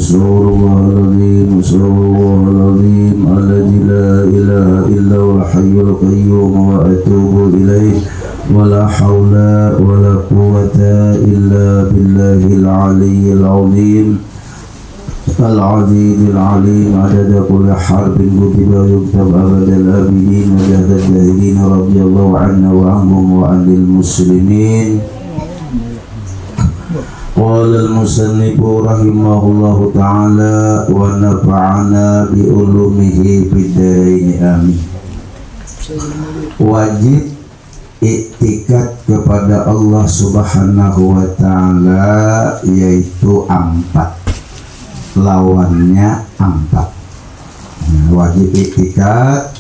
أستغفر الله العظيم الذي لا إله إلا هو الحي القيوم وأتوب إليه ولا حول ولا قوة إلا بالله العلي العظيم العزيز العليم عدد كل حرب كتب ويكتب أبد الآبدين وجهد الجاهلين رضي الله عنا وعنهم وعن المسلمين. قال المصنف رحمه الله تعالى ونفعنا بعلومه في الدارين آمين. Wajib iktikad kepada Allah Subhanahu wa ta'ala yaitu 4, lawannya 4. Wajib iktikad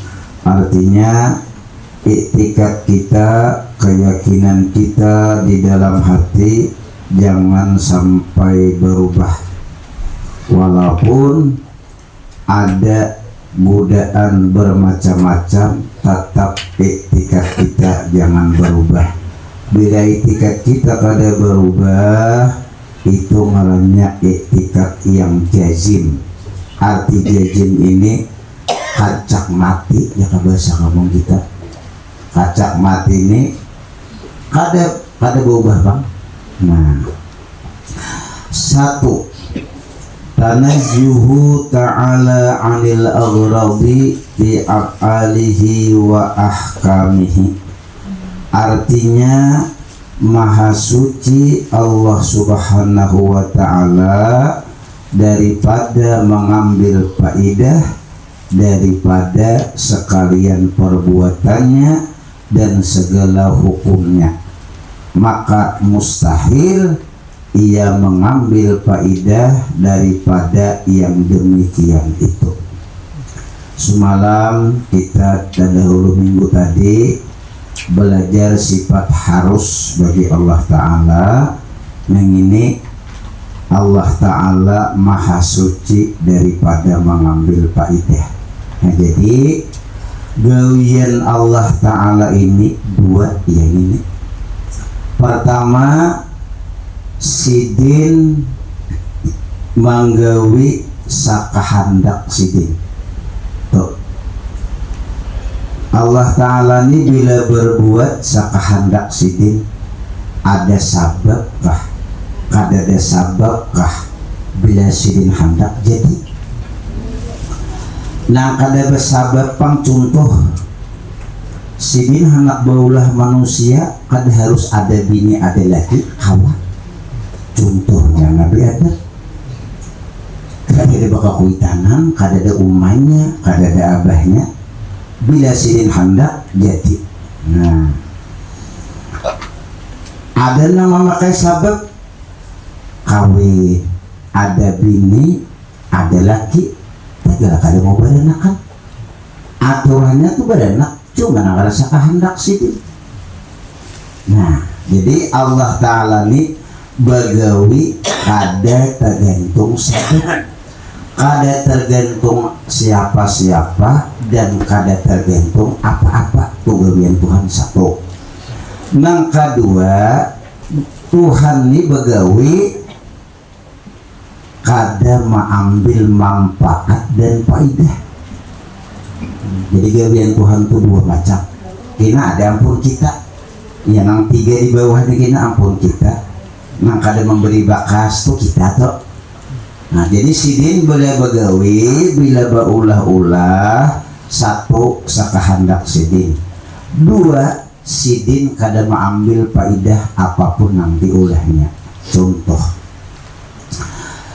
artinya iktikad kita, keyakinan kita di dalam hati jangan sampai berubah, walaupun ada godaan bermacam-macam, tetap iktikad kita jangan berubah. Bila iktikad kita pada berubah, itu namanya iktikad yang jazim. Arti jazim ini kacak mati, ya bahasa ngomong kita. Kacak mati ini kada berubah bang. Nah, 1. Tanazzuhu ta'ala 'anil aghradi fi af'alihi wa ahkamihi. Artinya maha suci Allah Subhanahu wa ta'ala daripada mengambil faidah daripada sekalian perbuatannya dan segala hukumnya, maka mustahil ia mengambil faidah daripada yang demikian itu. Semalam kita dahulu minggu tadi belajar sifat harus bagi Allah Ta'ala. Yang ini Allah Ta'ala maha suci daripada mengambil faidah. Nah, jadi gawian Allah Ta'ala ini 2 yang ini. Pertama, sidin manggawi sakahandak sidin. Tuh. Allah Ta'ala ini bila berbuat sakahandak sidin, ada sabab kah? Kada ada sabab kah? Bila sidin handak jadi. Nah, kada bersabab pang contoh sidin hendak baulah manusia, kada harus ada bini ada laki Hawa. Contohnya Nabi Adam, kada ada bakal kuitanan, kada ada umahnya, kada ada abahnya. Bila sidin hendak jadi. Nah, ada nama memakai sabab kawin, ada bini, ada laki, tegak kada mau beranak kan? Aturannya tuh beranak, cuma nak rasa kehendak sidin. Nah, jadi Allah Ta'ala ini bagawi kada tergantung sabab, kada tergantung siapa-siapa, dan kada tergantung apa-apa. Tuh gawian Tuhan satu. Yang kedua, Tuhan ini bagawi kada mengambil manfaat dan faidah. Jadi gawian Tuhan itu 2 macam. Kina ada ampun kita, ya nang 3 di bawahnya kina ampun kita, nang kada memberi bakas tuh kita tuh. Nah, jadi sidin boleh bagawi bila baulah-ulah. 1 sakahandak sidin. 2 sidin kada mengambil faidah apapun nang diulahnya. Contoh,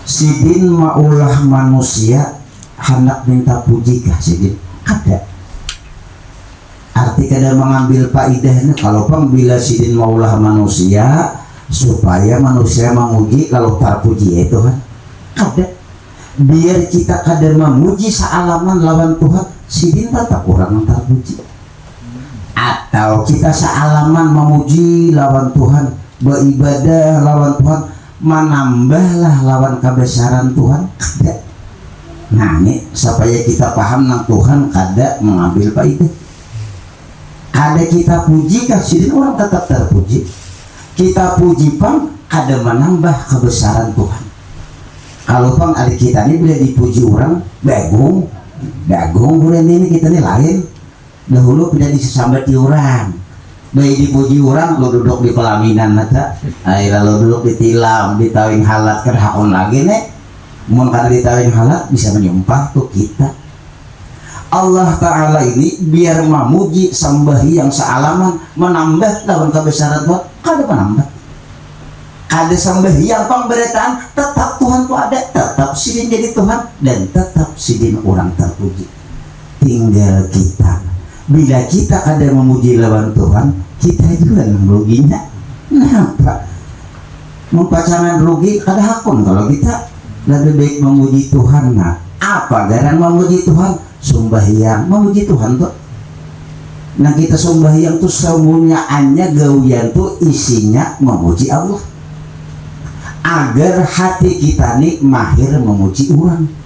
sidin maulah manusia hendak minta puji kah sidin? Ada. Arti kada mengambil faidahnya. Kalau pang bila sidin maulah manusia supaya manusia memuji, kalau terpuji itu kan ada. Biar kita kada memuji sealaman lawan Tuhan, sidin tetap kurang terpuji. Atau kita sealaman memuji lawan Tuhan, beribadah lawan Tuhan, menambahlah lawan kebesaran Tuhan, ada. Nah, ini supaya kita paham nang Tuhan kada mengambil faidah. Kada kita puji kasih orang tetap terpuji. Kita puji pang kada menambah kebesaran Tuhan. Kalau pang adik kita ini bila dipuji orang dagung bulan ini kita ini lain. Dahulu tidak disambati orang, bayi dipuji orang lo duduk di pelaminan nata, akhirnya lo duduk di tilam, ditawin halat kerhakon lagi nih, mun karena ditawin halat bisa menyumpah tuh kita. Allah Ta'ala ini biar memuji sembahyang sealaman menambah lawan kebesaran buat kada menambah, ada sembahyang pemberitaan tetap Tuhan tuh ada, tetap sidin jadi Tuhan dan tetap sidin orang terpuji. Tinggal kita bila kita ada memuji lawan Tuhan, kita juga yang ruginya. Kenapa? Mempacangan rugi kada hakun kalau kita lebih baik memuji Tuhan. Nah, apa garangan memuji Tuhan? Sembahyang memuji Tuhan tuh. Nah kita sembahyang tuh semuanya gawian tuh isinya memuji Allah. Agar hati kita nih mahir memuji orang.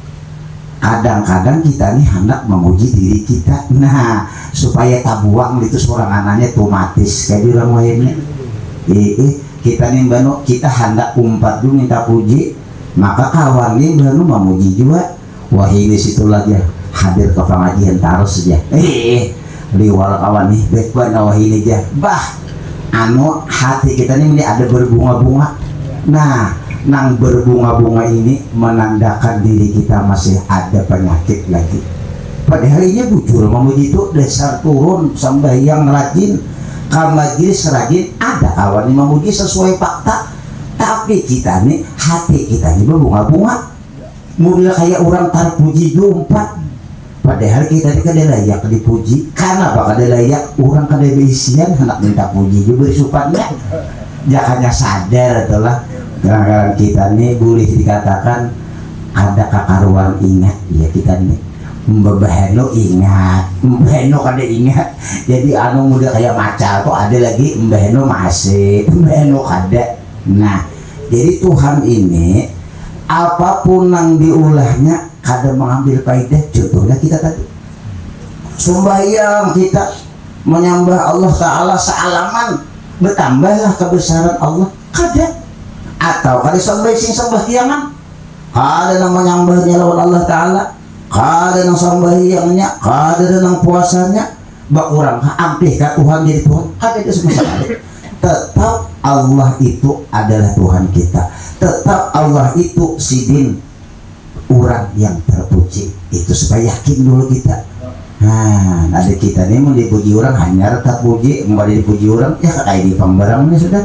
Kadang-kadang kita nih hendak memuji diri kita, nah supaya tabuang itu seorang anaknya otomatis kayak di orang lainnya. Kita nih bano kita hendak umpat dulu minta puji, maka kawan nih bano memuji juga. Wah ini situ lagi hadir ke pengajian terus saja. Liwal kawan nih baik wah ini aja. Bah, hati kita nih ada berbunga-bunga. Nah nang berbunga-bunga ini menandakan diri kita masih ada penyakit lagi. Padahal ini bujur memuji itu dasar turun sembahyang rajin kamajlis rajin ada kawan yang memuji sesuai fakta, tapi kita nih hati kita ini berbunga-bunga mulai kayak orang terpuji dompat. Padahal kita ini kada layak dipuji. Karena apa kada layak? Orang kada beisian hendak minta puji juga bersupannya. Jangannya sadar itulah. Kadang-kadang kita nih boleh dikatakan ada kakaruan ingat ya kita nih mbaheno ingat mbaheno kada ingat jadi muda kayak macal kok ada lagi mbaheno masih mbaheno kada. Nah jadi Tuhan ini apapun yang diulahnya kada mengambil faedah. Contohnya kita tadi sembahyang kita menyembah Allah Ta'ala sealaman bertambahlah kebesaran Allah kada. Atau kada sembahyangan kada nang menyembahnya lawan Allah Ta'ala, kada nang sembahyangnya, kada nang puasanya bak orang ampih ka Tuhan jadi Tuhan kada itu semua. Tetap Allah itu adalah Tuhan kita, tetap Allah itu sidin orang yang terpuji. Itu supaya yakin dulu kita. Nah ada kita nih mau dipuji orang hanya tetap puji, mau dipuji orang ya kayak di pembarangnya sudah.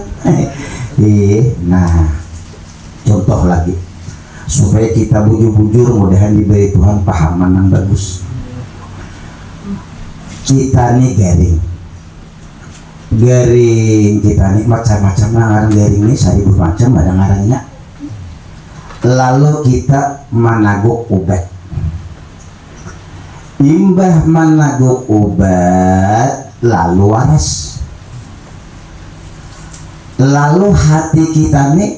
Nah contoh lagi supaya kita bujur-bujur mudahan diberi Tuhan pahaman yang bagus. Kita nih garing kita nih macam-macam ngaran garing nih 1000 macam ada ngarannya. Lalu kita managuk obat, imbah managuk obat lalu waras. Lalu hati kita nih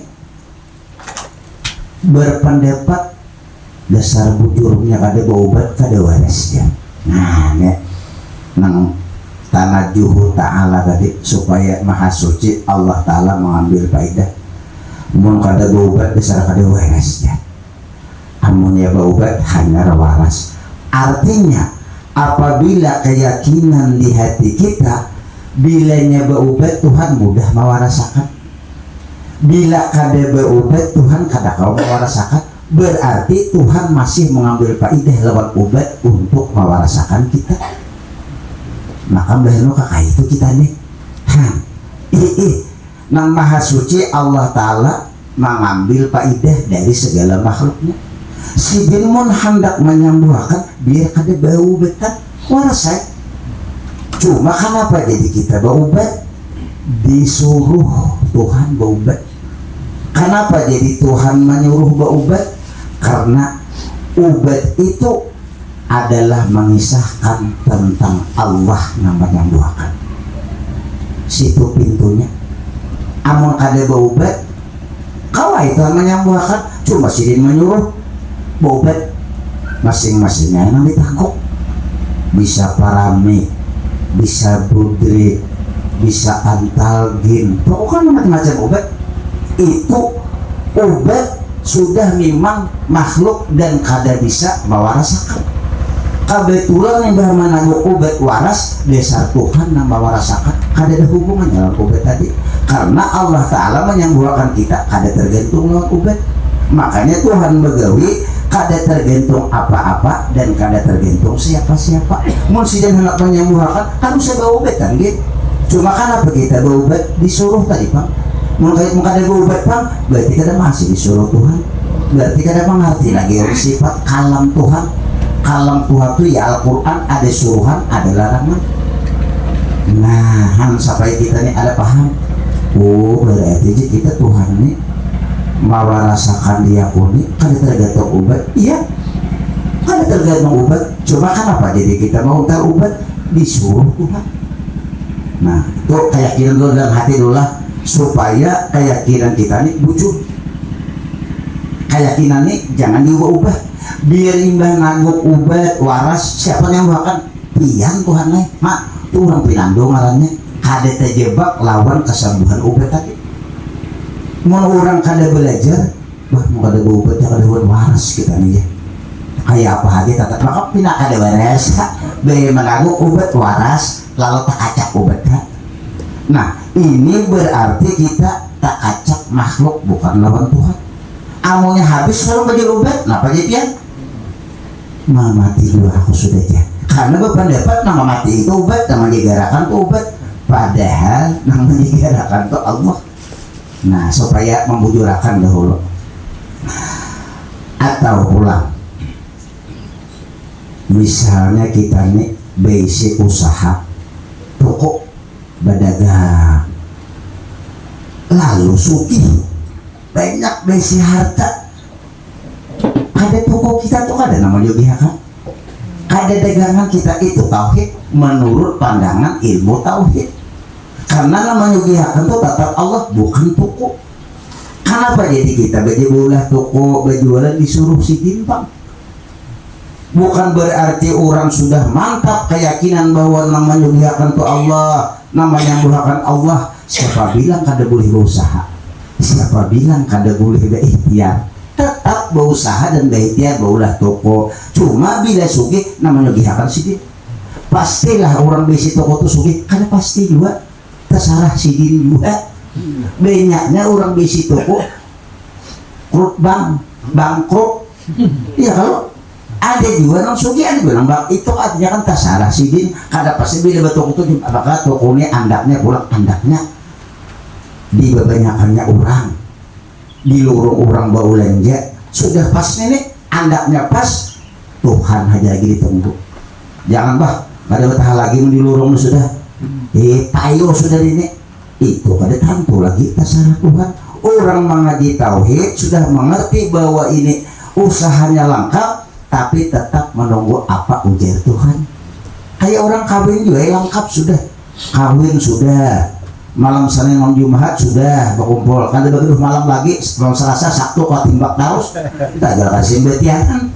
berpendapat dasar bujurnya kada berobat kada warasnya. Nah nih nang tanah juhu ta'ala tadi supaya maha suci Allah Ta'ala mengambil faedah. Mun kada berobat dasar kada warasnya. Amun ya berobat hanya waras. Artinya apabila keyakinan di hati kita bilanya berobat Tuhan mudah mewarasakan, bila kada berobat Tuhan kada kau mewarasakan, berarti Tuhan masih mengambil faedah lewat obat untuk mewarasakan kita. Maka baheno kakak itu kita nih nang maha suci Allah Ta'ala mengambil faedah dari segala makhluknya. Si bin hendak menyembuhkan biar kada bau betat warasai. Cuma kenapa jadi kita berobat? Disuruh Tuhan berobat. Kenapa jadi Tuhan menyuruh berobat? Karena obat itu adalah mengisahkan tentang Allah yang menyembuhkan. Situ pintunya. Amun kada berobat, kawai Tuhan menyembuhkan. Cuma sidin menyuruh berobat. Masing-masingnya yang ditakut. Bisa paramik, bisa budrik, bisa antalgin, pokoknya macam-macam obat. Itu obat sudah memang makhluk dan kada bisa mawarasakan. Kebetulan yang bermanagu obat waras dasar Tuhan yang mawarasakan, kada ada hubungannya dengan obat tadi, karena Allah Ta'ala menyembuhkan kita kada tergantung dengan obat. Makanya Tuhan begawi kada tergantung apa-apa dan kada tergantung siapa-siapa. Mun sidan hendak menyembuhkan harus ada obatan gitu. Cuma kenapa kita berobat disuruh tadi Bang? Mun kada berobat Bang, berarti kada masih disuruh Tuhan. Berarti kada mengerti lagi sifat kalam Tuhan. Kalam Tuhan itu ya Al-Quran, ada suruhan, ada larangan. Nah, sampai kita nih ada paham. Oh, berarti kita Tuhan nih mawarasakan dia kuning, kada tergantung obat. Iya, kada tergantung obat. Cuma kenapa jadi kita mau tahu obat disuruh Tuhan. Nah, itu keyakinan dulu dalam hati dulu lah, supaya keyakinan kita nih bujur. Keyakinan nih jangan diubah-ubah. Biar imbah naguk obat waras, siapa yang bahkan pian Tuhan nih, mak tuh orang pinando ngarannya kada terjebak lawan kesembuhan obat tadi. Mau orang kada belajar, bah mau kada obat ya kada buat waras kita nih ya. Kayak apa aja tata maka pina kada waras, biar menaguk obat waras lalu tak acak obat tak. Nah ini berarti kita tak acak makhluk bukan lawan Tuhan. Amunya habis kalau bagi obat, kenapa jadi pian? Mati dulu aku sudah ya. Karena berpendapat nama mati itu obat, nama digarakan itu obat. Padahal nama digarakan itu Allah. Nah supaya membujurakan dahulu. Atau pulang. Misalnya kita nih basic usaha toko berdagang, lalu sugih banyak besi harta. Ada toko kita tuh ada nama juga kan, ada dagangan kita itu tauhid menurut pandangan ilmu tauhid, karena namanya gihakan tuh tetap Allah bukan toko. Kenapa jadi kita berjualan toko berjualan disuruh si timpang? Bukan berarti orang sudah mantap keyakinan bahwa namanya gihakan tuh Allah, namanya bukan Allah. Siapa bilang kada boleh berusaha? Siapa bilang kada boleh berikhtiar? Tetap berusaha dan berikhtiar baulah toko. Cuma bila sugih namanya gihakan sidin. Pastilah orang besi toko tuh sugih, kada pasti juga tersalah sidin juga. Banyaknya orang besi toko krut bangkrut. Ya kalau ada juga orang sugih, ada juga bang itu artinya kan tersalah sidin. Kada pasti bila toko itu apakah tokonya andaknya pulang andaknya di kebanyakannya orang di lorong orang bau lenja sudah pas nenek andaknya pas Tuhan aja lagi ditunggu. Jangan bah kada betah lagi di lorong sudah payo sudah ini itu kada tantu lagi terserah Tuhan. Orang mengaji tauhid sudah mengerti bahwa ini usahanya lengkap tapi tetap menunggu apa ujar Tuhan. Kayak orang kawin juga lengkap sudah, kawin sudah, malam Senin malam Jumat sudah berkumpul kan ada malam lagi malam Selasa Sabtu kau timbak terus tak ada kasih betian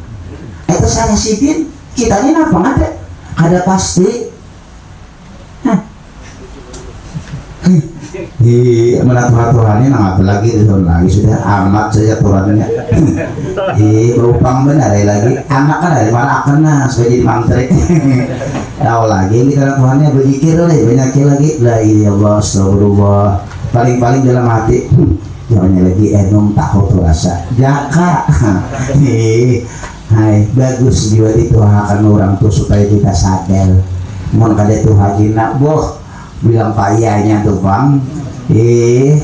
itu saya sidin kita ini apa ada pasti di menaturan ini lagi lagi sudah amat saja turannya berupang benar lagi anak kan dari mana akan supaya jadi mantrik tahu lagi ini karena Tuhannya berzikir banyak lagi la ilallah astagfirullah paling-paling dalam hati jangan lagi enum tahu tuh rasa jaka hai bagus juga itu akan orang tuh supaya kita sadar mohon kada tuh haji nak boh bilang payahnya tuh bang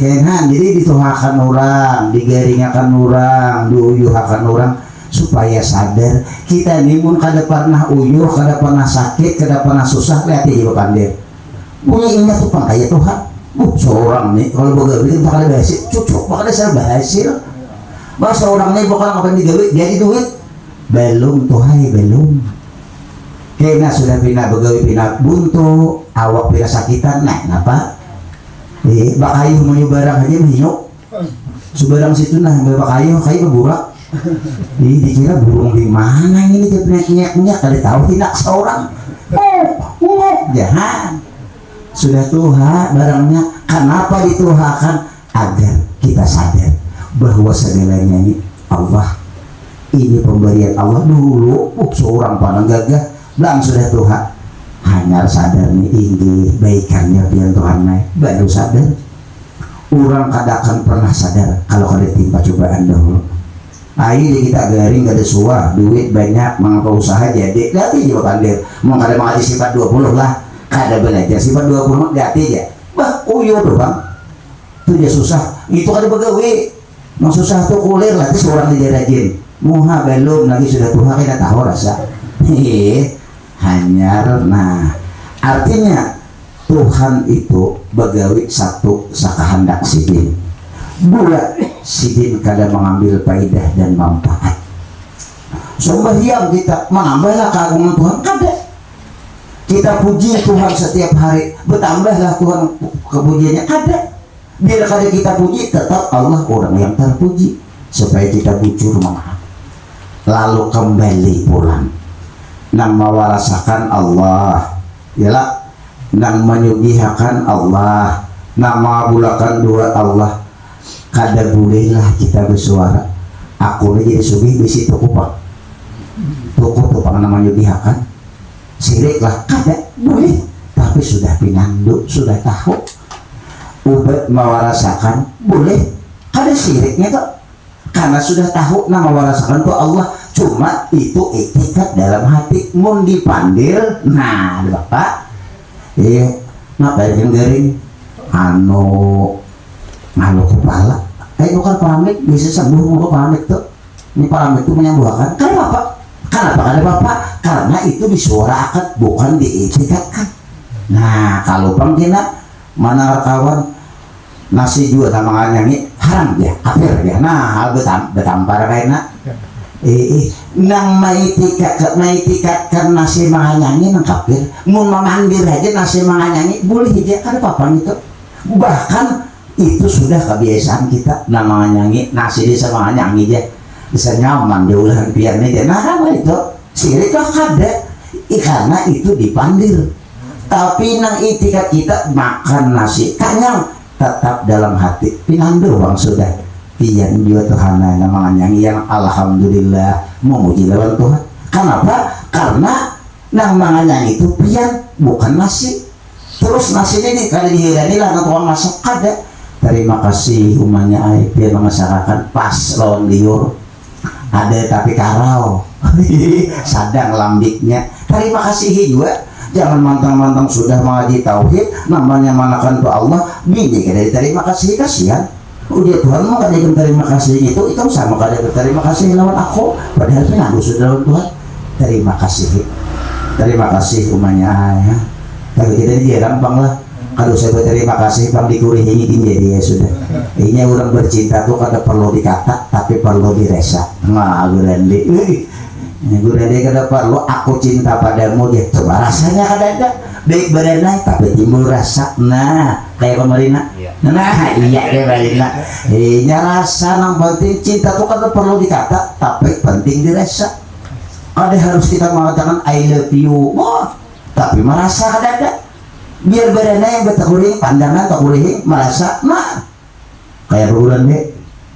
kenan jadi dituhakan orang digaringakan orang diuyuhakan orang supaya sadar kita ini pun kada pernah uyuh kada pernah sakit kada pernah susah lihat aja pandai punya ingat tuh pangkaya Tuhan seorang nih kalau begawi bakal berhasil cucuk bakal saya berhasil bahwa seorang nih bakal akan digawi jadi duit belum Tuhan belum kena sudah pindah begawi pindah buntu awak pindah sakitan nah kenapa bakayu mau barang aja menyok sebarang situ nah bakayu kayu keburak dikira burung di mana ini dia punya kada tahu tidak seorang jangan sudah Tuhan barangnya kenapa dituhakan agar kita sadar bahwa segalanya ini Allah, ini pemberian Allah dulu. Seorang pandang gagah bilang sudah Tuhan, hanya sadar nih ini baikannya pian Tuhan naik baru sadar. Orang kadakan pernah sadar kalau kada timpa cobaan dahulu. Akhirnya kita garing gak ada suah, duit banyak, mengapa usaha jadi ganti juga pandir. Mau kada mengaji sifat 20 lah, kada belajar sifat 20 ganti aja. Bah, iya tuh bang, itu dia susah. Itu kada begawe, mau susah tuh kulir lah, terus orang dijarajin. Muha belum lagi sudah Tuhan kita tahu rasa. Hanyar. Nah, artinya Tuhan itu begawi satu sakahandak sidin, dua sidin kada mengambil faidah dan manfaat. Sembahyang kita menambahlah keagungan Tuhan kada. Kita puji Tuhan setiap hari, bertambahlah Tuhan kepujiannya kada. Biar kada kita puji, tetap Allah orang yang terpuji, supaya kita bujur mengalah. Lalu kembali pulang nang mewarasakan Allah, ialah nang menyugihakan Allah, nang mengabulkan doa Allah. Kada bolehlah kita bersuara aku ini jadi sugih bisi tuku pak tuku tupang nama menyugihakan sirik lah, kada boleh. Tapi sudah pinandu, sudah tahu ubat mewarasakan boleh, kada siriknya tuh karena sudah tahu nama mewarasakan tuh Allah. Cuma itu etikat dalam hati mun dipandir. Nah bapak ngapain yang garing anu kepala bukan pamit bisa sembuh mau pamit tuh. Ini pamit tuh menyembuhkan kenapa kada bapak? Karena itu disuarakan bukan dietikatkan. Nah kalau pangkina mana kawan nasi juga sama nyanyi haram ya kafir ya. Nah betampar kayaknya nang maitikatkan nasi manganyanyi nang kafir. Mau memandir aja nasi manganyanyi boleh aja, kada apa-apa itu. Bahkan itu sudah kebiasaan kita nang manganyanyi nasi desa manganyanyi aja bisa nyaman diulah biarnya aja. Nah itu sirik lah kada karena itu dipandir. Tapi nang itikat kita makan nasi kanyang tetap dalam hati pinandu bang sudah pian juga Tuhan nama yang alhamdulillah memuji lawan Tuhan. Kenapa? Karena nang mangan itu pian bukan nasi. Terus nasinya ini kali dihirani lah tukang masak kada. Terima kasih umanya pian masyarakat pas lawan liur ada tapi karau sadang lambiknya. Terima kasih juga. Jangan mantang-mantang sudah mengaji tauhid namanya manakan tu Allah bini kada terima kasih kasihan. Udah Tuhan mau kada terima kasih itu ikam sama kada terima kasih lawan aku padahal pengaku sudah lawan Tuhan. Terima kasih umanya ya. Kalau kita jarang bang lah kalau saya berterima kasih bang dikuri ini jadi ya sudah. Ini orang bercinta tuh kada perlu dikata tapi perlu diresa. Nah gurandi kada perlu aku cinta padamu dia coba rasanya kada ada baik berenai tapi timbul rasa. Nah kayak kemarin nah iya kayak kemarin nya rasa nang penting cinta tuh kan perlu dikata tapi penting dirasa. Ada harus kita mengatakan I love you tapi merasa ada biar berenai yang bertakuring pandangan takuring merasa nah kayak bulan deh.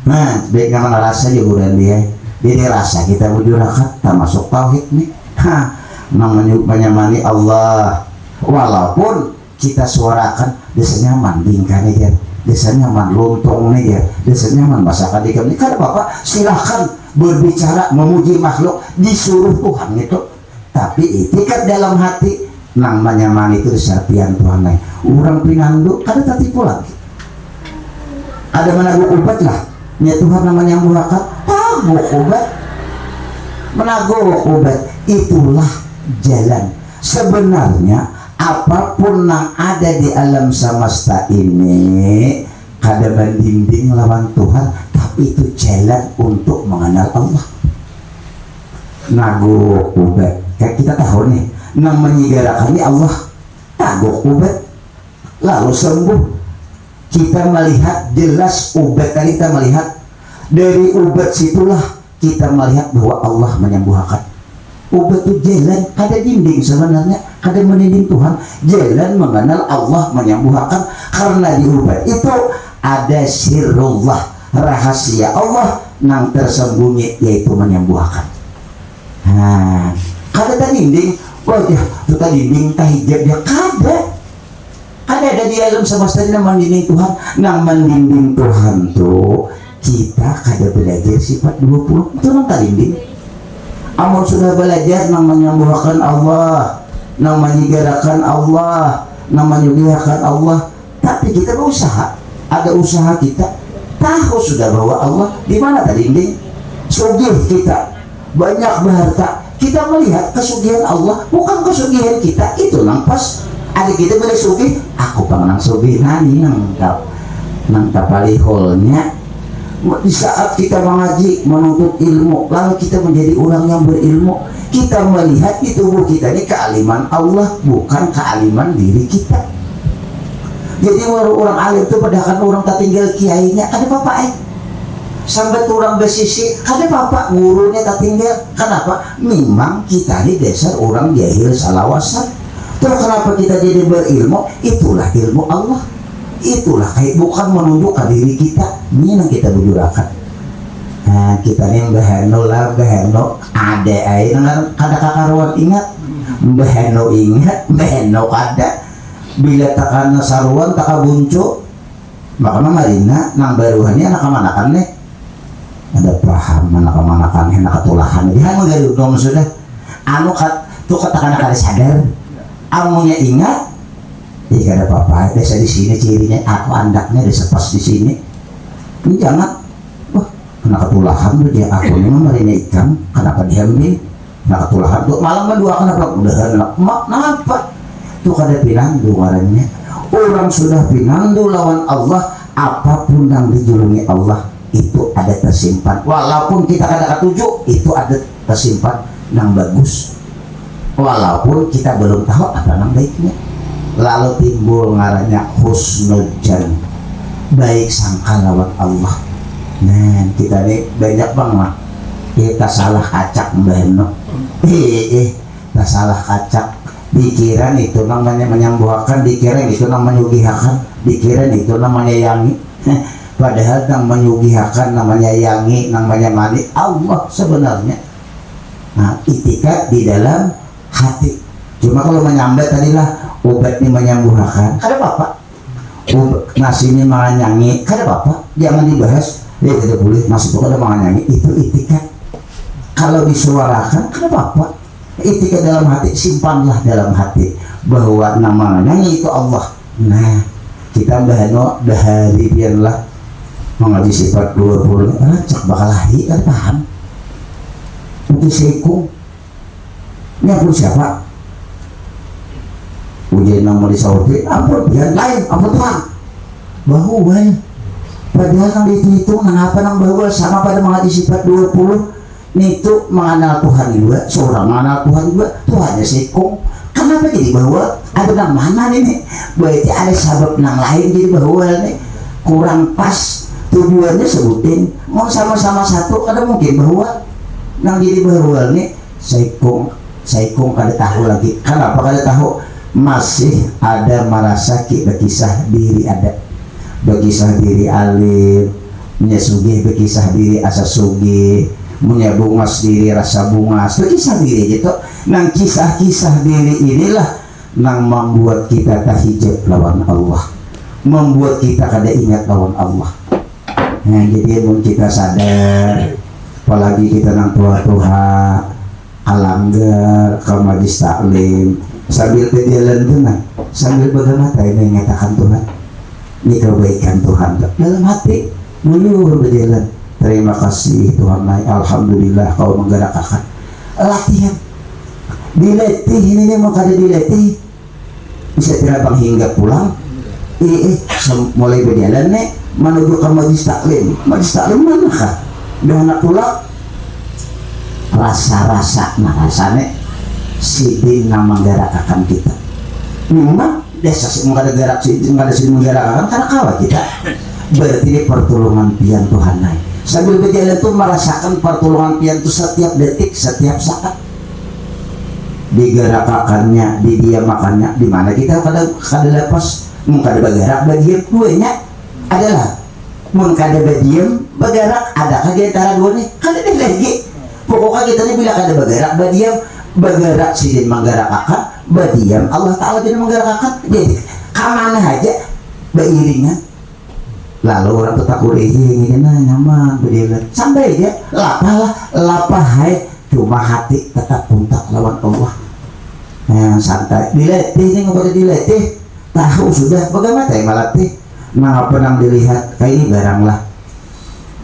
Nah baik nggak merasa juga bulan dia jadi rasa kita wujudkan termasuk tauhid nih. Namanya menyamani Allah walaupun kita suarakan desa nyaman bingkane dia desa nyaman lontong nih dia desa nyaman masakan di kami kan bapak silahkan berbicara memuji makhluk disuruh Tuhan itu tapi etikat dalam hati nang menyamani itu diserpian Tuhan lain orang pinandu ada tertipu lagi ada menaguh obat lah ya Tuhan namanya murakat taguh obat menaguh obat itulah jalan sebenarnya. Apapun yang ada di alam semesta ini kada mendinding lawan Tuhan tapi itu jalan untuk mengenal Allah. Nago obat kayak kita tahu nih nang menyigarakan Allah tago obat lalu sembuh. Kita melihat jelas obat kita melihat dari obat situlah kita melihat bahwa Allah menyembuhkan. Obat itu jalan kada dinding sebenarnya kada meninding Tuhan jalan mengenal Allah menyembuhkan karena di obat itu ada sirrullah rahasia Allah nang tersembunyi yaitu menyembuhkan. Nah, kada dinding, wajah tu dinding tahijab dia kada ada di alam semesta ini mendinding Tuhan, nang mendinding Tuhan tuh kita kada belajar sifat 20 itu nang dinding. Amun sudah belajar nang menyembuhkan Allah, nang menyegarkan Allah, nang menyugihakan Allah, tapi kita berusaha, ada usaha kita, tahu sudah bahwa Allah di mana dinding, sugih kita, banyak berharta, kita melihat kesugihan Allah bukan kesugihan kita, itu nang pas ada kita boleh sugih, aku pengen sugih nani nang tapaliholnya. Di saat kita mengaji, menuntut ilmu, lalu kita menjadi orang yang berilmu, kita melihat di tubuh kita ini kealiman Allah, bukan kealiman diri kita. Jadi orang alim itu padahal orang tak tinggal kiainya, ada apa sampai orang bersisi, ada apa gurunya tak tinggal. Kenapa? Memang kita ini dasar orang jahil salawasan. Terus kenapa kita jadi berilmu? Itulah ilmu Allah. Itulah kayak bukan menunjukkan diri kita, ini yang kita bujurakan. Nah, kita nih bahano ada air kada kakaruan ingat, bahano ada bila takana saruan takabunco, maka marina nang baruhannya nakamanakan nih, ada paham nakamanakan nakatulahan, dia menggaruh dong sudah, anu tuh katakan kada sadar, amunya ingat. Iya ada apa-apa, desa di sini cirinya aku andaknya desa pas di sini. Ini jangan, wah kena ketulahan tuh dia aku ini marinya ikan, kenapa diambil? Kena ketulahan tuh malam mendua kenapa udah kenapa? Tuh kada pinandu warnanya. Orang sudah pinandu lawan Allah, apapun yang dijulungi Allah itu ada tersimpan. Walaupun kita kada ketujuh, itu ada tersimpan yang bagus. Walaupun kita belum tahu apa yang baiknya. Lalu timbul ngarannya husnudzan, baik sangka lawan Allah. Nah kita nih banyak banget kita salah kacak mbahno, kita salah kacak, pikiran itu namanya menyembuhkan, pikiran itu namanya menyugihakan, pikiran itu namanya yangi. Padahal yang menyugihakan namanya yangi, namanya mani Allah sebenarnya. Nah itikad di dalam hati. Cuma kalau menyambat tadilah obat ini menyembuhkan, kada apa-apa. Nasi ini menganyangi, kada apa-apa. Jangan dibahas, dia tidak boleh nasi itu kada menganyangi, itu itikad. Kalau disuarakan, kada apa-apa. Itikad dalam hati, simpanlah dalam hati bahwa nama nyanyi itu Allah. Nah, kita bahano dahari biarlah mengaji sifat 20, cek bakal lahir, kada paham. Mungkin seikung. Ini aku siapa? Ujian nama disawati, ampun dia lain, ampun Tuhan bahwa padahal nang dihitung nang apa nang bahwa sama pada mengaji sifat 20 itu mengenal Tuhan juga, seorang mengenal Tuhan juga, Tuhannya sekong. Kenapa jadi bahwa ada nang mana nih? Berarti ada sabab nang lain jadi bahwa nih kurang pas tujuannya sebutin mau sama-sama satu, ada mungkin bahwa nang jadi bahwa nih sekong kada tahu lagi. Kenapa kada tahu? Masih ada merasa berkisah diri, ada berkisah diri alim, punya sugih berkisah diri asa sugih, punya bungas diri rasa bungas, berkisah diri gitu. Nang kisah-kisah diri inilah nang membuat kita tahijab lawan Allah, membuat kita kada ingat lawan Allah. Nah jadi mun kita sadar, apalagi kita nang tua-tua alanggar ke majlis taklim sambil berjalan tenang, sambil bermata ini mengatakan Tuhan, ini kebaikan Tuhan dalam hati, mulur berjalan. Terima kasih Tuhan, alhamdulillah kau menggerakkan latihan, diletih ini mau kada diletih, bisa terbang hingga pulang. Mulai berjalan nih menuju ke majlis taklim manakah? Dah nak pulang rasa-rasa rasanya sidin yang menggerakkan kita. Memang desa menggerak sidin, ada sidin menggerakkan karena kawan kita. Berarti ini pertolongan pian Tuhan naik. Sambil berjalan itu merasakan pertolongan pian itu setiap detik, setiap saat. Digerakkannya, didiamakannya, di mana kita kada lepas, mungkin ada bergerak bagian kuenya adalah mungkin ada bagian bergerak adakah di antara dua nih kan ini lagi pokoknya kita nih bila ada bergerak badiam bergerak sidin menggerak akan badiam Allah Ta'ala jadi menggerak akan jadi kemana aja beriringan lalu orang tetap ini nyaman berdiri sampai aja lapah hai cuma hati tetap kontak lawan Allah santai diletih ini nggak boleh diletih tahu sudah bagaimana teh malatih nggak pernah dilihat kayak ini barang lah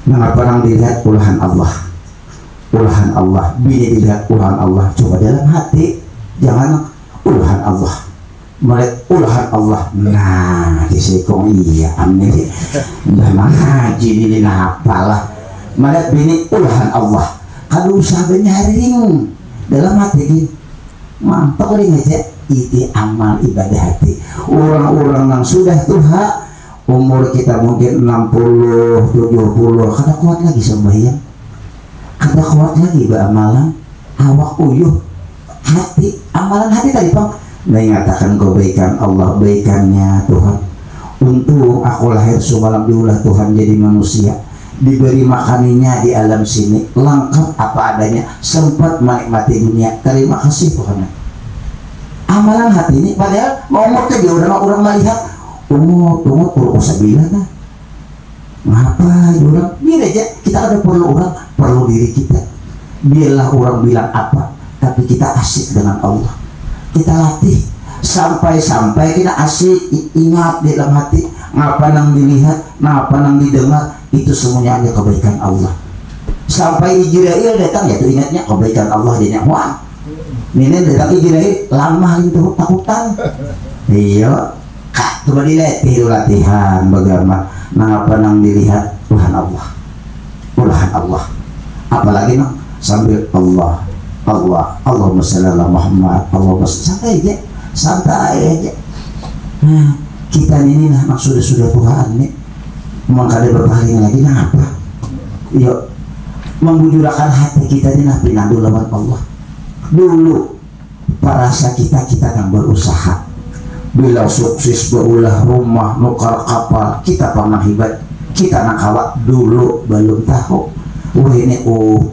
nggak pernah dilihat ulahan Allah bini dilihat ulahan Allah coba dalam hati jangan ulahan Allah mulai ulahan Allah nah disekong iya amin memang haji ini apalah mulai bini ulahan Allah kalau usaha nyaring dalam hati gini mantap ring aja itu amal ibadah hati orang-orang yang sudah Tuhan umur kita mungkin 60, 70 kada kuat lagi sembahyang kada kuat lagi beramalan awak uyuh hati amalan hati tadi Bang mengatakan kebaikan Allah baikannya Tuhan untuk aku lahir semalam diulah Tuhan jadi manusia diberi makaninya di alam sini lengkap apa adanya sempat menikmati dunia terima kasih Tuhan amalan hati ini padahal mau tadi orang melihat umur sabila nah ngapa orang biar aja kita ada perlu diri kita biarlah orang bilang apa tapi kita asik dengan Allah kita latih sampai kita asik ingat di dalam hati ngapa nang dilihat ngapa nang didengar itu semuanya hanya kebaikan Allah sampai Jibril datang ya tuh ingatnya kebaikan Allah dia wah ini datang Jibril lama itu takutan iya kak coba dilihat itu latihan bagaimana ngapa nang dilihat ulahan Allah apalagi nang sambil Allahumma shalli ala Muhammad Allahumma santai aja nah kita ini nah sudah Tuhan nih mau kada berpaling lagi nah apa yuk membujurakan hati kita ini nah pinandu lawan Allah dulu parasa kita yang berusaha bila sukses berulah rumah nukar kapal kita pernah hebat kita nak kawat dulu belum tahu ini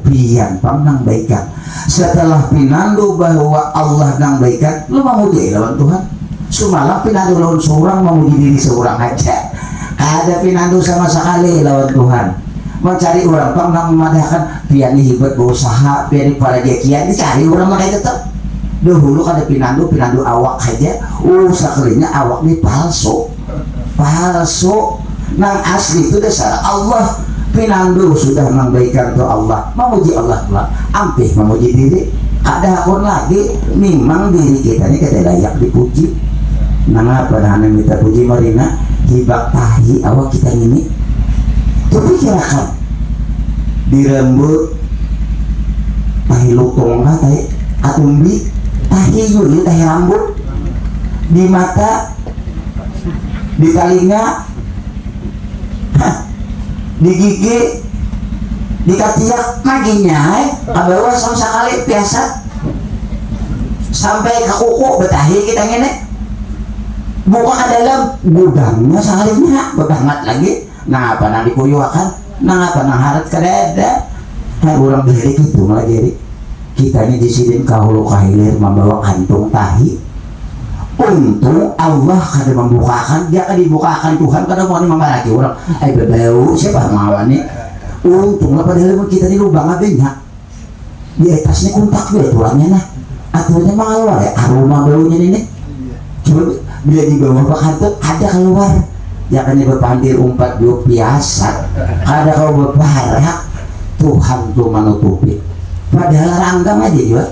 pian pernah baikan setelah pinandu bahwa Allah nang baikan lu mau dia lawan Tuhan semalam pinandu lawan seorang mau diri seorang aja ada pinandu sama sekali lawan Tuhan mencari orang pernah memadahkan pian hebat berusaha pian para jekian dicari orang makanya tetap dahulu kada pinandu awak aja sekalinya awak ini palsu nang asli itu dasar Allah pinandu sudah membaikan ke Allah memuji Allah pula ampih memuji diri ada akun lagi memang diri kita ini kada layak dipuji nang apa dah minta puji marina hibak tahi awak kita ini tapi kirakan di rambut tahi lutong tahi atumbi tahi yuni tahi rambut di mata di telinga di gigi di katiak maginya abawa sama sekali biasa sampai ke kuku betahi kita ngene buka ke dalam gudangnya sekalinya bebangat lagi nah apa nang dikuyuakan nah apa nang harat ke dada orang beli gitu malah jadi kita ini disidin kahulu kahilir membawa kantung tahi untung Allah kada membukakan dia kada dibukakan Tuhan kada mau membaraki orang bebeu siapa mawani untung lah padahal kita di lubang abenya di atasnya kontak gue tulangnya nah aturannya mah keluar ya aroma baunya ini cuma bila di bawah kantung ada keluar jangan berpandir umpat dua biasa kada kau berparak Tuhan tuh menutupi padahal ranggang aja juga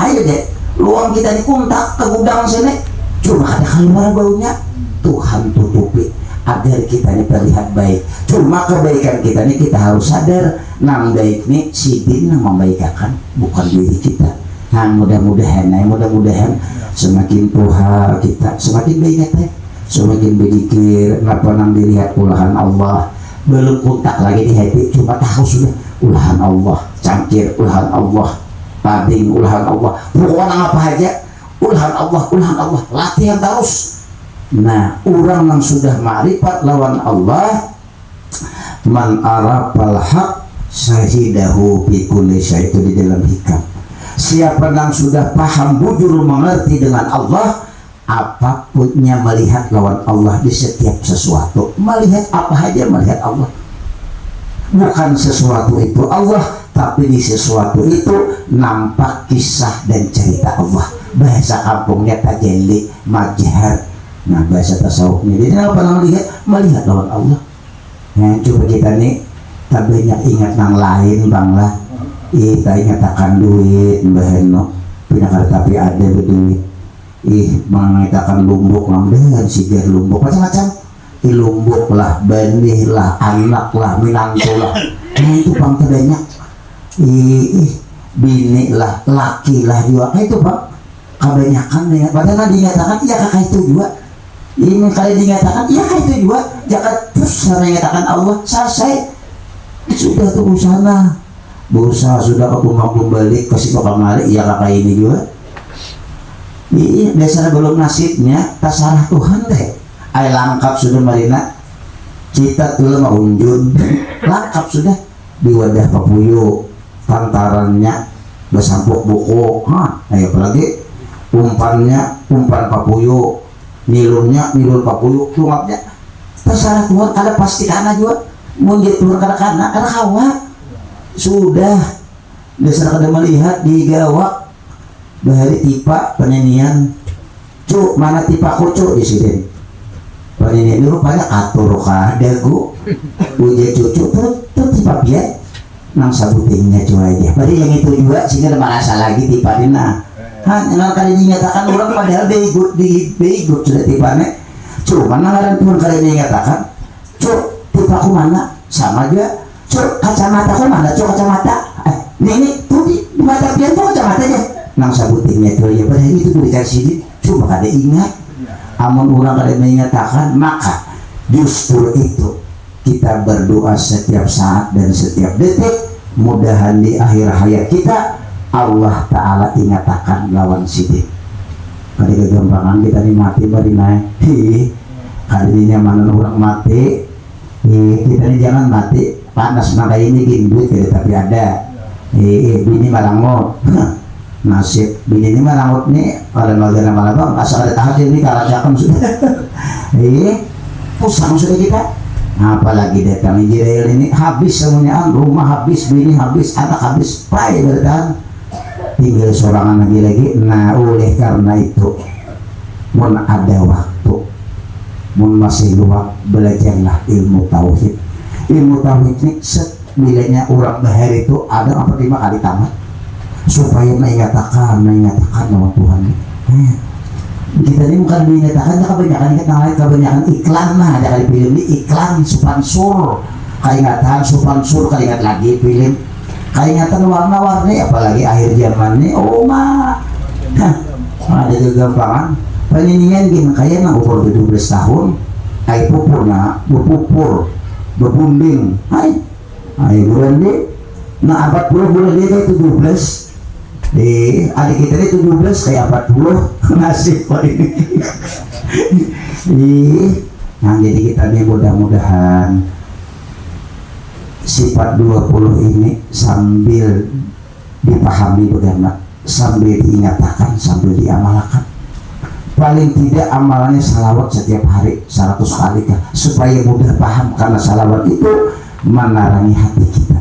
ayo deh luang kita di kontak ke gudang sini cuma ada keluar baunya Tuhan tutupi agar kita ini terlihat baik cuma kebaikan kita ini kita harus sadar nang baik ini sidin yang membaikakan bukan diri kita nah mudah-mudahan semakin Tuhan kita semakin baik semakin berzikir ngapa nang dilihat ulahan Allah belum kontak lagi di hati cuma tahu sudah ulahan Allah cangkir ulahan Allah pading ulahan Allah pokoknya apa aja ulahan Allah latihan terus nah orang yang sudah ma'rifat lawan Allah man arafal haq syahidahu bi kulli syai, itu di dalam hikam. Siapa yang sudah paham bujur mengerti dengan Allah, apapunnya melihat lawan Allah di setiap sesuatu. Melihat apa saja melihat Allah. Bukan sesuatu itu Allah, tapi di sesuatu itu nampak kisah dan cerita Allah. Bahasa kampungnya tajalli majhar. Nah, bahasa tasawufnya jadi apa namanya? Melihat lawan Allah. Nah, coba kita nih tak banyak ingat yang lain bang lah. Kita ingat akan duit mbaheno pindah tapi ada berduit. Mengatakan lumbuk ngambil sigar lumbuk macam-macam. Lumbuk lah, benih lah, anak lah, minantu lah. Nah itu bang banyak. Bini lah, laki lah juga. Nah itu bang kebanyakan ya. Padahal dinyatakan iya kakak itu juga. Ini kali dinyatakan iya kakak itu juga. Jangan terus menyatakan Allah selesai. Sudah tuh sana. Berusaha sudah aku mampu balik kasih ke kamar, iya kakak ini juga. Ini dasar belum nasibnya terserah Tuhan deh. Ay lengkap sudah marina, kita tuh mau unjun lengkap sudah di wadah papuyu, tantarannya bersampuk buku, ayo apalagi umpannya umpan papuyu, nilurnya nilur papuyu, tungapnya terserah Tuhan. Ada pasti karena juga mau turun karena kawa. Sudah dasar kada melihat di gawak bahari tipa penyanyian cuk mana tipa kucu di sini penyanyian itu rupanya atur kadagu uja cucu tuh tipa biar nang sabutingnya cuy aja pada yang itu juga sehingga ada merasa lagi tipa dina yang kali dinyatakan orang padahal beigut sudah tipanya cuma nangaran pun kali dinyatakan cuk tipaku mana sama aja. Cuk kacamata kok mana cuk kacamata ini tuh di mata pian tuh kacamatanya nang sabutinnya tuh ya padahal itu tuh dikasih cuma kada ingat amun orang kada menyatakan maka justru itu kita berdoa setiap saat dan setiap detik mudahan di akhir hayat kita Allah Ta'ala ingatakan lawan sidik kada kegampangan kita nih mati bari naik kali ini mana orang mati kita nih jangan mati panas maka ini duit gitu, tapi ada bini malangot nasib bini ini malangot nih kalau magana malabang asal ada tahap ini kalajakan sudah pusang sudah kita apalagi datang Israel ini habis semuanya rumah habis bini habis anak habis pai bertahan tinggal seorang anak lagi. Nah oleh karena itu mun ada waktu mun masih luang belajarlah ilmu tauhid. Ilmu tauhid ini bilanya orang bahar itu ada 45 kali tamat supaya mengatakan nama Tuhan. Kita ini bukan menyatakan kebanyakan iklan lah ada kali film ini iklan sponsor keingatan sponsor keingat lagi film keingatan warna-warni apalagi akhir zaman ini ada kegampangan peninian gini kayak nak umur 17 tahun ay pupurna berpupur berbunding ayo bulan di nah 40 bulan dia kayak 17 adik kita ini 17 kayak 40 nasib kok ini nah jadi kita nih mudah-mudahan sifat 20 ini sambil dipahami bagaimana sambil diingatkan sambil diamalkan paling tidak amalannya salawat setiap hari 100 kali kah supaya mudah paham karena salawat itu menarangi hati kita.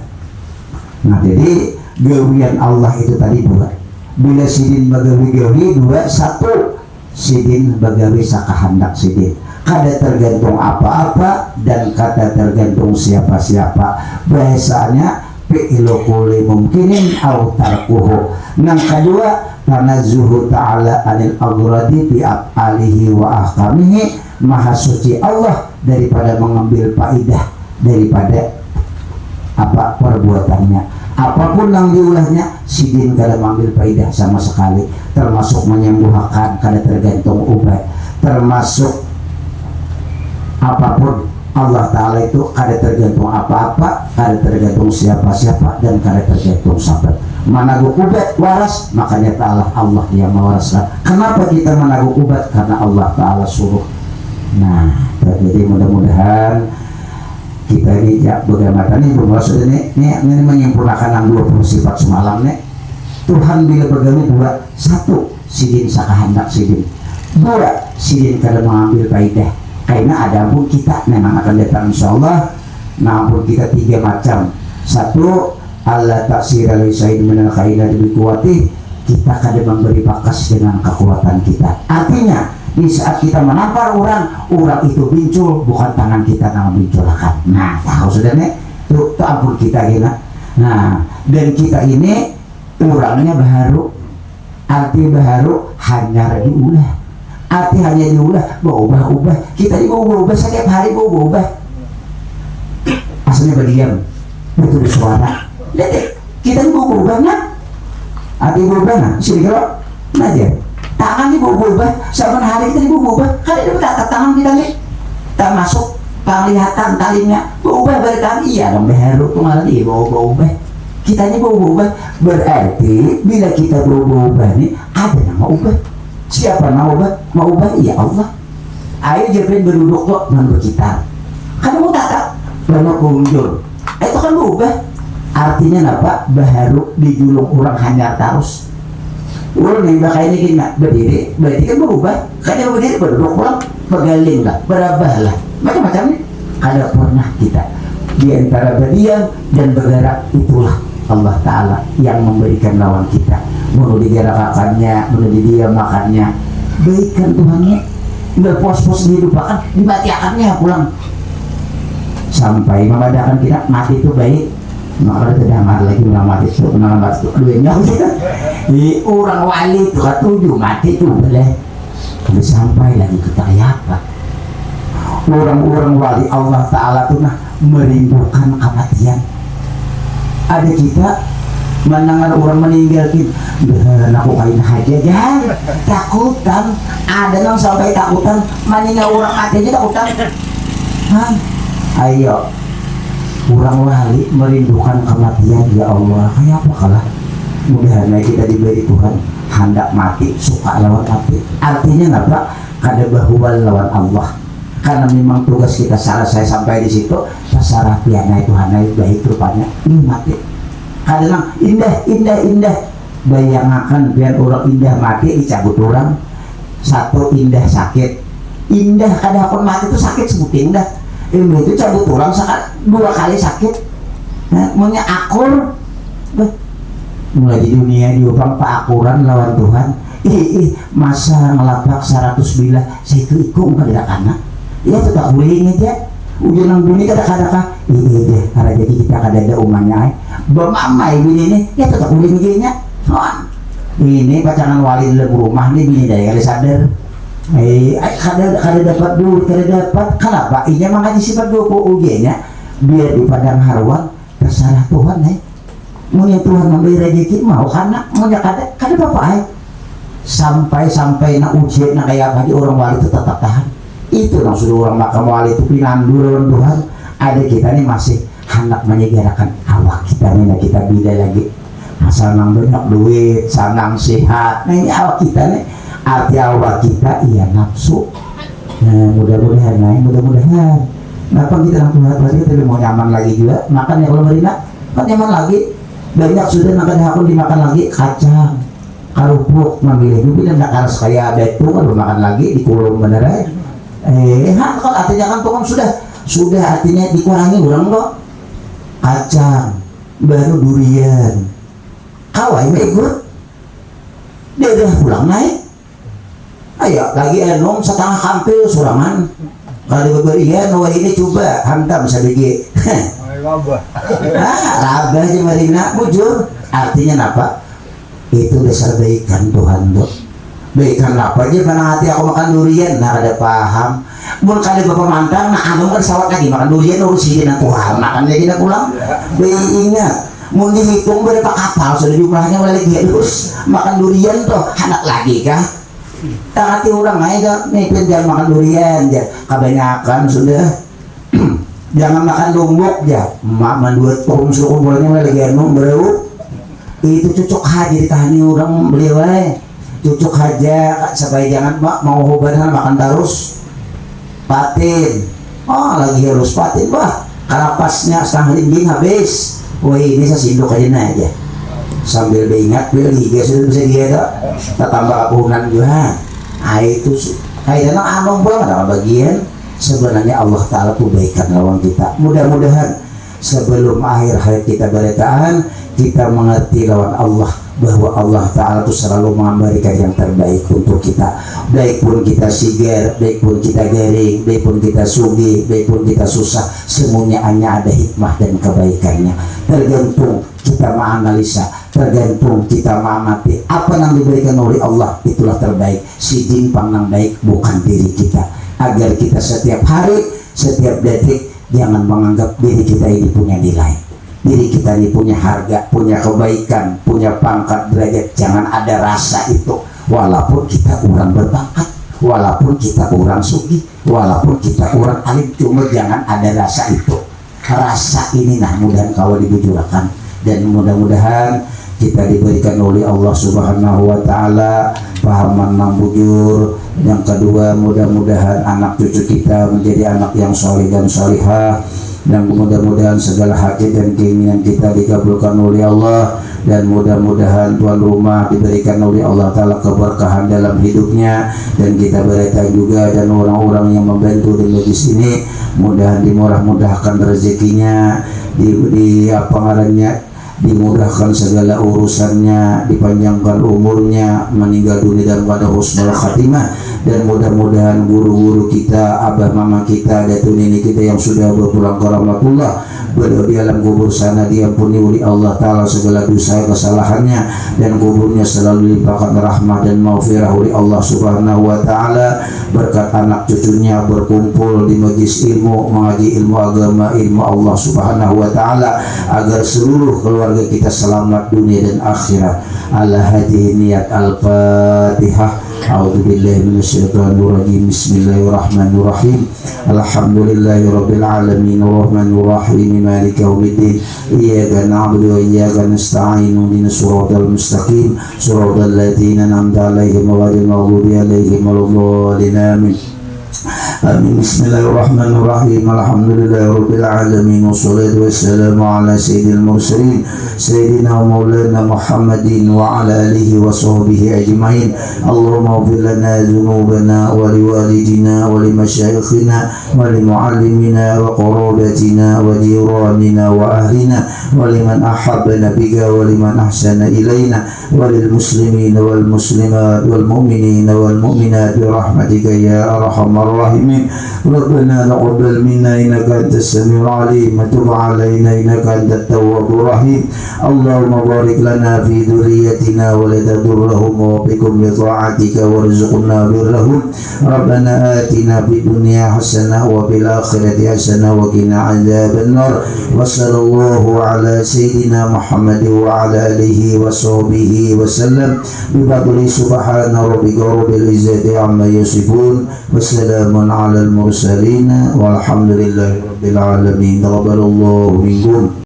Nah jadi gawian Allah itu tadi dua bila sidin bagawi gawi dua satu sidin bagawi sakahandak sidin kada tergantung apa-apa dan kada tergantung siapa-siapa bahasanya fi'lu kulli mumkinin aw tarkuhu. Yang kedua karena zuhu ta'ala anil aghradi bi af'alihi wa ahkamihi maha suci Allah daripada mengambil faidah daripada apa perbuatannya apapun yang diulahnya sidin kada mengambil faidah sama sekali termasuk menyembuhkan kada tergantung obat termasuk apapun Allah Ta'ala itu kada tergantung apa-apa kada tergantung siapa-siapa dan kada tergantung sahabat menaguh ubat waras makanya Ta'ala Allah yang mewaraskan. Kenapa kita menaguh ubat? Karena Allah Ta'ala suruh. Nah jadi mudah-mudahan kita ini ya bagaimana nih maksudnya ini menyempurnakan 20 sifat semalam nih. Tuhan bila bergawe dua, satu sidin sakahandak sidin, dua sidin kada mengambil faidah. Karena ada pun kita memang akan datang insyaallah. Namun kita tiga macam. Satu, Allah taksir alisaid minal khairat biquwati, kita kada memberi bakas dengan kekuatan kita. Artinya di saat kita menampar orang itu muncul, bukan tangan kita yang menculahkan. Nah, tahu sudah nih, itu ampun kita gini. Nah, dan kita ini orangnya baru, arti baru hanya diulah, arti hanya diulah, berubah-ubah. Kita ini berubah setiap hari berubah. Asalnya berdiam, itu bersuara. Lihat, kita ini berubah nah, arti berubah nah, sini kalau, nah dia. Tangan ini berubah, saban hari kita berubah. Kan itu tangan kita nih, tak masuk penglihatan talinya berubah dari tangan. Iya dong, baru kemarin iya berubah. Kita ini berubah, berarti bila kita berubah nih ada yang mau ubah. Siapa mau ubah? Mau ubah? Iya Allah. Ayo Jibril berduduk kok menurut kita. Kan mau tata, lalu kunjul. Itu kan berubah. Artinya apa? Baru dijulung orang hanyar terus. Orang yang bakal ini kena berdiri, berarti kan berubah. Karena berdiri berduduk pulang, bergaling lah, berabah lah, macam-macam nih. Ada pernah kita di antara berdiam dan bergerak, itulah Allah Ta'ala yang memberikan lawan kita. Mau digerakkannya, mau didiam makannya, baikkan Tuhannya. Berpos-pos dilupakan, dimatiakannya pulang. Sampai memadakan kita mati itu baik. Maka tidak lagi mati itu, mati itu duitnya di orang wali itu ketujuh mati itu boleh. Tapi sampai lagi kita kayak apa? Orang-orang wali Allah Ta'ala itu nah merindukan kematian. Ada kita mendengar orang meninggal kita, aku kain haji aja takutan. Ada yang sampai takutan meninggal orang mati aja takutan. Ayo orang wali merindukan kematian, ya Allah. Kayak apa kalah? Mudah-mudahan kita diberi Tuhan hendak mati, suka lawan mati. Artinya apa? Kada bahubal lawan Allah. Karena memang tugas kita selesai sampai di situ. Pasarah piana itu hanya baik rupanya. Ini mati. Kadang indah. Bayangkan biar orang indah mati dicabut orang. Satu indah sakit. Indah kada pun mati itu sakit sebutin indah. Ilmu itu cabut tulang dua kali sakit. Nah, maunya akur. Mulai di dunia diubah paakuran lawan Tuhan. Masa ngelapak 100 bilah saya itu ikut muka tidak kana. Ya tetap boleh aja. Ujian nang dunia kadang-kadang deh. Karena jadi kita kada ada umanya. Bamamai bini ini ya tetap boleh aja. Ini pacangan wali dalam rumah nih bini daya kali sadar. Kada dapat duit, kada dapat. Kenapa? Iya makanya sifat 20 UG-nya biar di padang haruan terserah Tuhan mau yang Tuhan memberi rezeki mau karena mau kada apa sampai nak ujian nak kayak apa di orang wali itu tetap tahan. Itu yang sudah orang makam wali itu pinandu lawan Tuhan. Ada kita nih masih hendak menyegerakan awak kita nih, kita bila lagi asal nang banyak duit, sanang sehat. Nah ini awak kita nih. Arti awal kita iya nafsu. Nah mudah-mudahan kenapa kita langsung hati tapi mau nyaman lagi juga makan ya kalau marina kan nyaman lagi banyak sudah makan hakun dimakan lagi kacang karupuk memilih juga dan nak kayak ada itu kan makan lagi di kulum beneran kalau artinya kan tukang sudah artinya dikurangi orang kok kacang baru durian kawai ikut dia udah pulang naik. Ayo lagi enong setengah kampil suraman. Kalau diberian wah ini coba hantam sedikit. Rabah di Marina bujur. Artinya apa? Itu dasar baikan Tuhan tuh. Baikan apa aja mana hati aku makan durian nah ada paham. Mun kali bapak mantang nah anu kan sawat lagi makan durian urusin aku makan lagi nak pulang. Ingat mun dihitung berapa kapal sudah jumlahnya mulai halus makan durian tuh anak lagi kah? Hati orang aja nih jangan makan durian ya kebanyakan sudah jangan makan lombok ya menduet pohon suruh bolanya lagi enung bro itu cocok aja ditahani orang beliau cocok aja supaya jangan mau obatnya makan terus patin lagi harus patin Kalapasnya setengah ringgit habis. Woi, ini saya sinduk aja aja. Sambil diingat, bila liga sudah bisa dia tak tambah apunan juga. Nah itu sih. Kayaknya anong pula ada bagian. Sebenarnya Allah Ta'ala kebaikan lawan kita. Mudah-mudahan sebelum akhir hayat kita beretaan, kita mengerti lawan Allah bahwa Allah Ta'ala itu selalu memberikan yang terbaik untuk kita. Baik pun kita sigar, baik pun kita garing, baik pun kita sugih, baik pun kita susah, semuanya hanya ada hikmah dan kebaikannya. Tergantung kita menganalisa, tergantung kita mengamati apa yang diberikan oleh Allah, itulah terbaik. Si jimpang yang baik bukan diri kita. Agar kita setiap hari, setiap detik jangan menganggap diri kita ini punya nilai, diri kita ini punya harga, punya kebaikan, punya pangkat derajat. Jangan ada rasa itu. Walaupun kita orang berpangkat, walaupun kita orang sugih, walaupun kita orang alim, cuma jangan ada rasa itu. Rasa ini nah mudah kalau dibujurkan, dan mudah-mudahan kita diberikan oleh Allah Subhanahu wa Ta'ala pahaman yang bujur. Yang kedua, mudah-mudahan anak cucu kita menjadi anak yang soleh dan solihah, dan mudah-mudahan segala hajat dan keinginan kita dikabulkan oleh Allah, dan mudah-mudahan tuan rumah diberikan oleh Allah Ta'ala keberkahan dalam hidupnya, dan kita berkah juga, dan orang-orang yang membantu di majlis ini mudah dimurah-mudahkan rezekinya, dimudahkan segala urusannya, dipanjangkan umurnya, meninggal dunia dalam keadaan husnul khatimah. Dan mudah-mudahan guru-guru kita, abah mama kita, datuk nenek kita yang sudah berpulang ke rahmatullah, beliau di alam kubur sana diampuni oleh Allah Ta'ala segala dosa kesalahannya, dan kuburnya selalu dilimpahkan rahmah dan maghfirah oleh Allah Subhanahu wa Ta'ala. Berkat anak cucunya berkumpul di majlis ilmu, mengaji ilmu agama, ilmu Allah Subhanahu wa Ta'ala, agar seluruh keluarga kita selamat dunia dan akhirat. Ala hadhihi niyat al-Fatihah. A'udzubillahi minasyaitonirrajim. Bismillahirrahmanirrahim. Alhamdulillahirabbil alamin arrahmanir rahim maliki yaumiddin. Iyyaka na'budu wa iyyaka nasta'in. Ihdinas siratal mustaqim, siratal ladzina an'amta 'alaihim ghairil maghdubi 'alaihim waladdallin. Amin. Amin. Bismillahirrahmanirrahim. Alhamdulillahirabbil alamin wassalatu wassalamu ala sayyidil mursalin sayyidina wa maulana Muhammadin wa ala alihi wa sahbihi ajmain. Allahumma ighfir lana dhunubana wa liwalidina wa limasyayikhina wa limuallimina wa qarabatina wa jiranina wa ahlina wa liman ahabbana bika wa liman ahsana ilaina wa lil muslimina wal muslimat wal mu'minina wal mu'minat bi rahmatika ya arhamar rahimin. Rabbana taqabbal minna innaka antas samiul alim wa tub alaina innaka antat tawwabur rahim. Allahumma barik lana fi dhurriyyatina wa la tadurrahum wa bikum bi ta'atika warzuqna birrahum. Rabbana atina fid dunya hasanah wa fil akhirati hasanah wa qina adzaban nar. Wa sallallahu ala sayyidina Muhammad wa ala alihi wa sahbihi wa sallam. Bi fadli subhana rabbika rabbil izzati amma yasifun. Wassalamun ala al-mursalin walhamdulillahi rabbil alamin. Taqabbalallahu minkum.